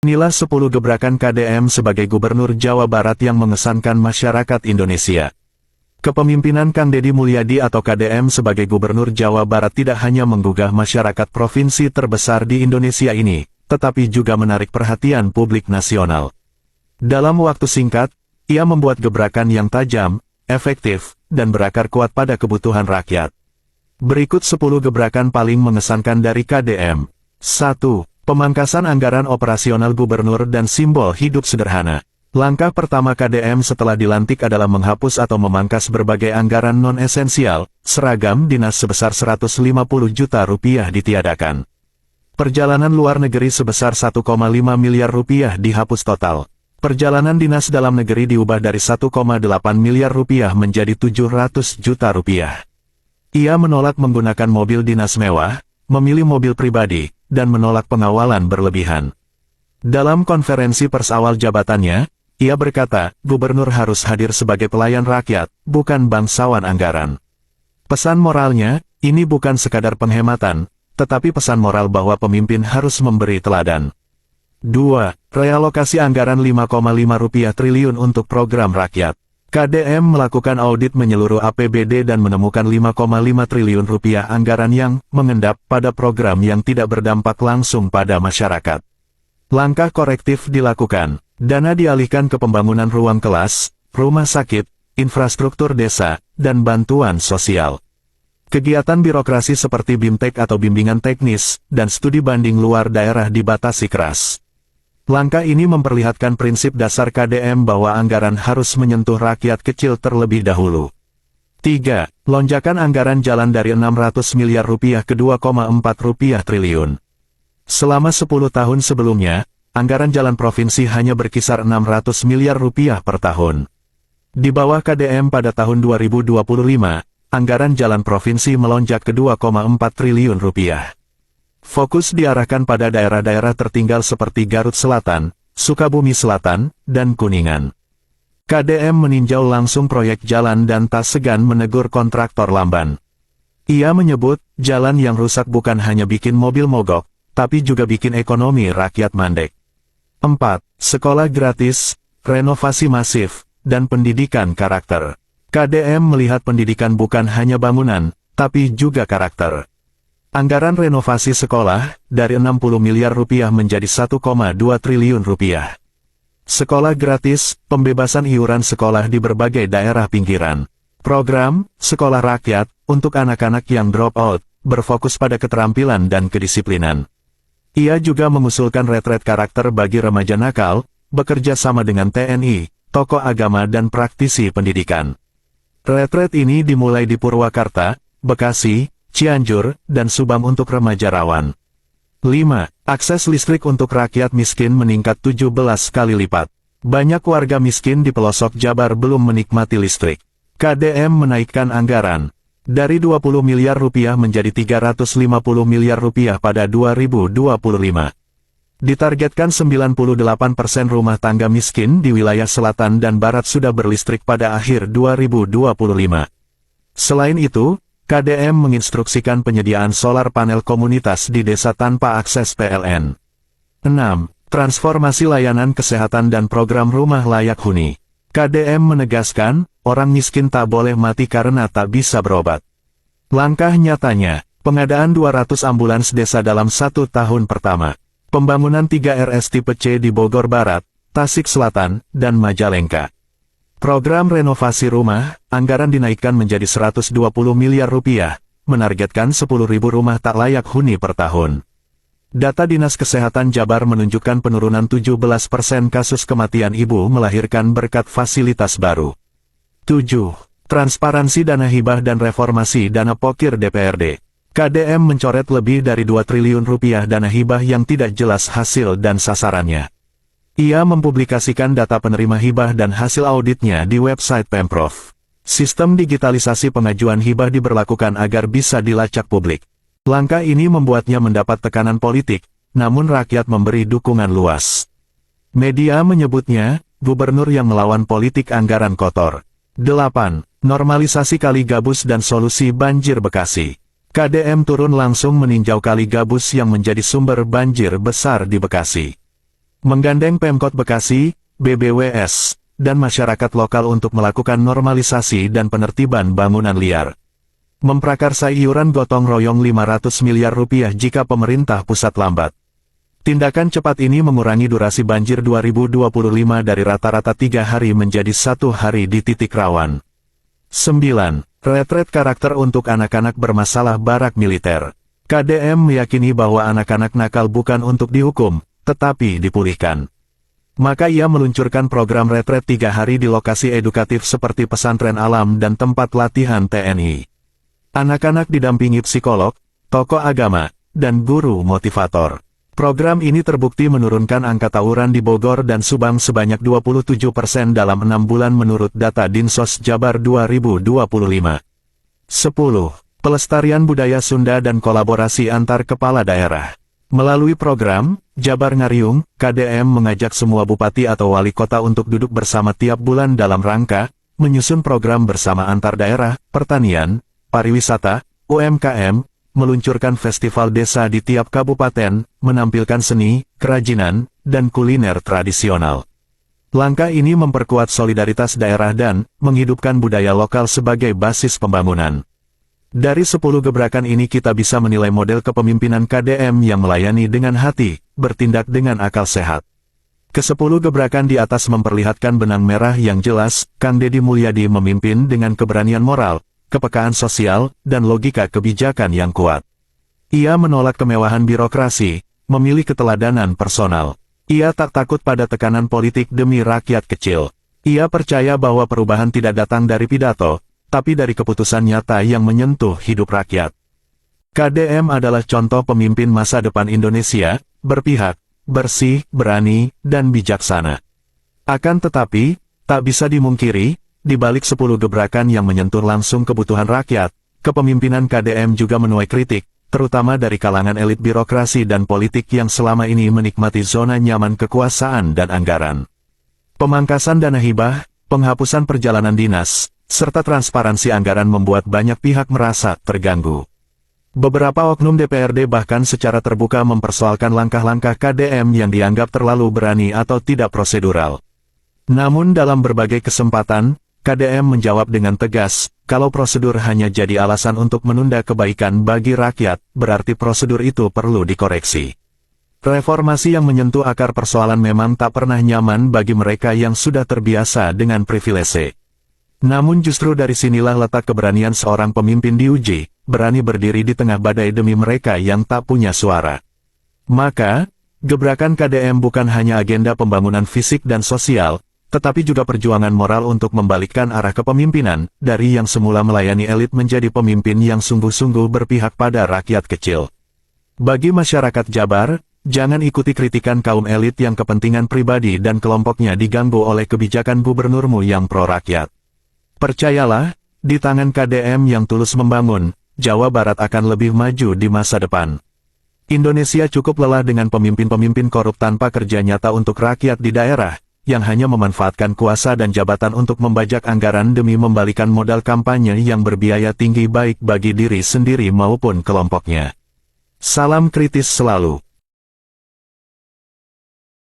Inilah 10 gebrakan KDM sebagai Gubernur Jawa Barat yang mengesankan masyarakat Indonesia. Kepemimpinan Kang Deddy Mulyadi atau KDM sebagai Gubernur Jawa Barat tidak hanya menggugah masyarakat provinsi terbesar di Indonesia ini, tetapi juga menarik perhatian publik nasional. Dalam waktu singkat, ia membuat gebrakan yang tajam, efektif, dan berakar kuat pada kebutuhan rakyat. Berikut 10 gebrakan paling mengesankan dari KDM. 1. Pemangkasan anggaran operasional gubernur dan simbol hidup sederhana. Langkah pertama KDM setelah dilantik adalah menghapus atau memangkas berbagai anggaran non-esensial, seragam dinas sebesar Rp150 juta ditiadakan. Perjalanan luar negeri sebesar Rp1,5 miliar dihapus total. Perjalanan dinas dalam negeri diubah dari Rp1,8 miliar menjadi Rp700 juta. Ia menolak menggunakan mobil dinas mewah, memilih mobil pribadi, dan menolak pengawalan berlebihan. Dalam konferensi pers awal jabatannya, ia berkata, gubernur harus hadir sebagai pelayan rakyat, bukan bangsawan anggaran. Pesan moralnya, ini bukan sekadar penghematan, tetapi pesan moral bahwa pemimpin harus memberi teladan. 2. Realokasi anggaran Rp5,5 triliun untuk program rakyat. KDM melakukan audit menyeluruh APBD dan menemukan Rp5,5 triliun anggaran yang mengendap pada program yang tidak berdampak langsung pada masyarakat. Langkah korektif dilakukan, dana dialihkan ke pembangunan ruang kelas, rumah sakit, infrastruktur desa, dan bantuan sosial. Kegiatan birokrasi seperti BIMTEK atau bimbingan teknis, dan studi banding luar daerah dibatasi keras. Langkah ini memperlihatkan prinsip dasar KDM bahwa anggaran harus menyentuh rakyat kecil terlebih dahulu. 3. Lonjakan anggaran jalan dari Rp600 miliar ke Rp2,4 triliun. Selama 10 tahun sebelumnya, anggaran jalan provinsi hanya berkisar Rp600 miliar per tahun. Di bawah KDM pada tahun 2025, anggaran jalan provinsi melonjak ke Rp2,4 triliun. Fokus diarahkan pada daerah-daerah tertinggal seperti Garut Selatan, Sukabumi Selatan, dan Kuningan. KDM meninjau langsung proyek jalan dan tak segan menegur kontraktor lamban. Ia menyebut, jalan yang rusak bukan hanya bikin mobil mogok, tapi juga bikin ekonomi rakyat mandek. 4. Sekolah gratis, renovasi masif, dan pendidikan karakter. KDM melihat pendidikan bukan hanya bangunan, tapi juga karakter. Anggaran renovasi sekolah, dari Rp60 miliar menjadi Rp1,2 triliun. Sekolah gratis, pembebasan iuran sekolah di berbagai daerah pinggiran. Program, sekolah rakyat, untuk anak-anak yang drop out, berfokus pada keterampilan dan kedisiplinan. Ia juga mengusulkan retret karakter bagi remaja nakal, bekerja sama dengan TNI, tokoh agama dan praktisi pendidikan. Retret ini dimulai di Purwakarta, Bekasi, Cianjur, dan Subang untuk remaja rawan. 5. Akses listrik untuk rakyat miskin meningkat 17 kali lipat. Banyak warga miskin di pelosok Jabar belum menikmati listrik. KDM menaikkan anggaran dari Rp20 miliar menjadi Rp350 miliar pada 2025. Ditargetkan 98% rumah tangga miskin di wilayah selatan dan barat sudah berlistrik pada akhir 2025. Selain itu, KDM menginstruksikan penyediaan solar panel komunitas di desa tanpa akses PLN. 6. Transformasi layanan kesehatan dan program rumah layak huni. KDM menegaskan, orang miskin tak boleh mati karena tak bisa berobat. Langkah nyatanya, pengadaan 200 ambulans desa dalam 1 tahun pertama. Pembangunan 3 RS tipe C di Bogor Barat, Tasik Selatan, dan Majalengka. Program renovasi rumah, anggaran dinaikkan menjadi Rp120 miliar, menargetkan 10.000 rumah tak layak huni per tahun. Data Dinas Kesehatan Jabar menunjukkan penurunan 17% kasus kematian ibu melahirkan berkat fasilitas baru. 7. Transparansi dana hibah dan reformasi dana pokir DPRD. KDM mencoret lebih dari Rp2 triliun dana hibah yang tidak jelas hasil dan sasarannya. Ia mempublikasikan data penerima hibah dan hasil auditnya di website Pemprov. Sistem digitalisasi pengajuan hibah diberlakukan agar bisa dilacak publik. Langkah ini membuatnya mendapat tekanan politik, namun rakyat memberi dukungan luas. Media menyebutnya, gubernur yang melawan politik anggaran kotor. 8. Normalisasi kali gabus dan solusi banjir Bekasi. KDM turun langsung meninjau kali gabus yang menjadi sumber banjir besar di Bekasi. Menggandeng Pemkot Bekasi, BBWS, dan masyarakat lokal untuk melakukan normalisasi dan penertiban bangunan liar. Memprakarsa iuran gotong royong 500 miliar rupiah jika pemerintah pusat lambat. Tindakan cepat ini mengurangi durasi banjir 2025 dari rata-rata 3 hari menjadi 1 hari di titik rawan. 9. Retret karakter untuk anak-anak bermasalah barak militer. KDM meyakini bahwa anak-anak nakal bukan untuk dihukum, tetapi dipulihkan. Maka ia meluncurkan program retret 3 hari di lokasi edukatif seperti pesantren alam dan tempat latihan TNI. Anak-anak didampingi psikolog, tokoh agama, dan guru motivator. Program ini terbukti menurunkan angka tawuran di Bogor dan Subang sebanyak 27% dalam 6 bulan menurut data Dinsos Jabar 2025. 10. Pelestarian budaya Sunda dan kolaborasi antar kepala daerah. Melalui program, Jabar Ngariung, KDM mengajak semua bupati atau wali kota untuk duduk bersama tiap bulan dalam rangka, menyusun program bersama antar daerah, pertanian, pariwisata, UMKM, meluncurkan festival desa di tiap kabupaten, menampilkan seni, kerajinan, dan kuliner tradisional. Langkah ini memperkuat solidaritas daerah dan menghidupkan budaya lokal sebagai basis pembangunan. Dari 10 gebrakan ini kita bisa menilai model kepemimpinan KDM yang melayani dengan hati, bertindak dengan akal sehat. Ke-10 gebrakan di atas memperlihatkan benang merah yang jelas, Kang Deddy Mulyadi memimpin dengan keberanian moral, kepekaan sosial, dan logika kebijakan yang kuat. Ia menolak kemewahan birokrasi, memilih keteladanan personal. Ia tak takut pada tekanan politik demi rakyat kecil. Ia percaya bahwa perubahan tidak datang dari pidato, tapi dari keputusan nyata yang menyentuh hidup rakyat. KDM adalah contoh pemimpin masa depan Indonesia, berpihak, bersih, berani, dan bijaksana. Akan tetapi, tak bisa dimungkiri, di balik 10 gebrakan yang menyentuh langsung kebutuhan rakyat, kepemimpinan KDM juga menuai kritik, terutama dari kalangan elit birokrasi dan politik yang selama ini menikmati zona nyaman kekuasaan dan anggaran. Pemangkasan dana hibah, penghapusan perjalanan dinas, serta transparansi anggaran membuat banyak pihak merasa terganggu. Beberapa oknum DPRD bahkan secara terbuka mempersoalkan langkah-langkah KDM yang dianggap terlalu berani atau tidak prosedural. Namun dalam berbagai kesempatan, KDM menjawab dengan tegas, kalau prosedur hanya jadi alasan untuk menunda kebaikan bagi rakyat, berarti prosedur itu perlu dikoreksi. Reformasi yang menyentuh akar persoalan memang tak pernah nyaman bagi mereka yang sudah terbiasa dengan privilese. Namun justru dari sinilah letak keberanian seorang pemimpin diuji, berani berdiri di tengah badai demi mereka yang tak punya suara. Maka, gebrakan KDM bukan hanya agenda pembangunan fisik dan sosial, tetapi juga perjuangan moral untuk membalikkan arah kepemimpinan, dari yang semula melayani elit menjadi pemimpin yang sungguh-sungguh berpihak pada rakyat kecil. Bagi masyarakat Jabar, jangan ikuti kritikan kaum elit yang kepentingan pribadi dan kelompoknya diganggu oleh kebijakan gubernurmu yang pro-rakyat. Percayalah, di tangan KDM yang tulus membangun, Jawa Barat akan lebih maju di masa depan. Indonesia cukup lelah dengan pemimpin-pemimpin korup tanpa kerja nyata untuk rakyat di daerah, yang hanya memanfaatkan kuasa dan jabatan untuk membajak anggaran demi membalikan modal kampanye yang berbiaya tinggi baik bagi diri sendiri maupun kelompoknya. Salam kritis selalu.